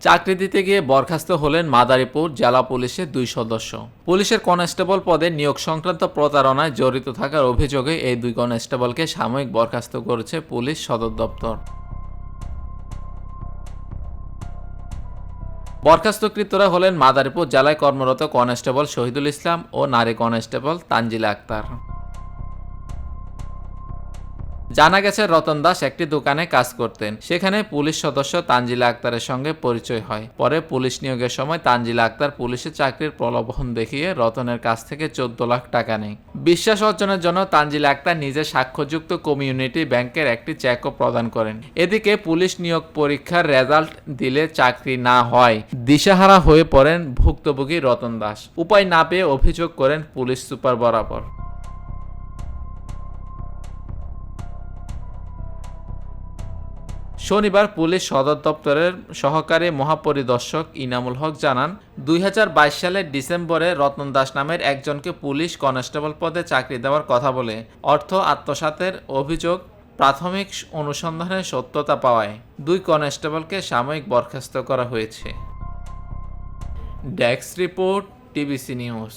চাকরি দিতে গিয়ে বরখাস্ত হলেন মাদারীপুর জেলা পুলিশের 2 সদস্য। পুলিশের কনস্টেবল পদে নিয়োগ সংক্রান্ত প্রতারণায় জড়িত থাকার অভিযোগে এই 2 কনস্টেবলকে সাময়িক বরখাস্ত করেছে পুলিশ সদর দপ্তর। বরখাস্তকৃতরা হলেন মাদারীপুর জেলায় কর্মরত কনস্টেবল শহীদুল ইসলাম ও নারী কনস্টেবল তানজিলা আক্তার। জানা গেছে রতন দাস একটি দোকানে কাজ করতেন। সেখানে পুলিশ সদস্য তানজিলা আক্তারের সঙ্গে পরিচয় হয়। পরে পুলিশ নিয়োগের সময় তানজিলা আক্তার পুলিশের চাকরির প্রলোভন দেখিয়ে রতনের কাছ থেকে 14 লাখ টাকা নেয়। বিশ্বাস অর্জনের জন্য তানজিলা আক্তার নিজে সাক্ষ্যযুক্ত কমিউনিটি ব্যাংকের একটি চেকও প্রদান করেন। এদিকে পুলিশ নিয়োগ পরীক্ষার রেজাল্ট দিলে চাকরি না হয় দিশাহারা হয়ে পড়েন ভুক্তভোগী রতন দাস। উপায় না পেয়ে অভিযোগ করেন পুলিশ সুপার বরাবর। শনিবার পুলিশ সদর দপ্তরের সহকারী মহাপরিদর্শক ইনামুল হক জানান, 2022 সালের ডিসেম্বরে রতন দাস নামের একজনকে পুলিশ কনস্টেবল পদে চাকরি দেওয়ার কথা বলে অর্থ আত্মসাতের অভিযোগ প্রাথমিক অনুসন্ধানে সত্যতা পাওয়ায় 2 কনস্টেবলকে সাময়িক বরখাস্ত করা হয়েছে। Desk report, TBC news.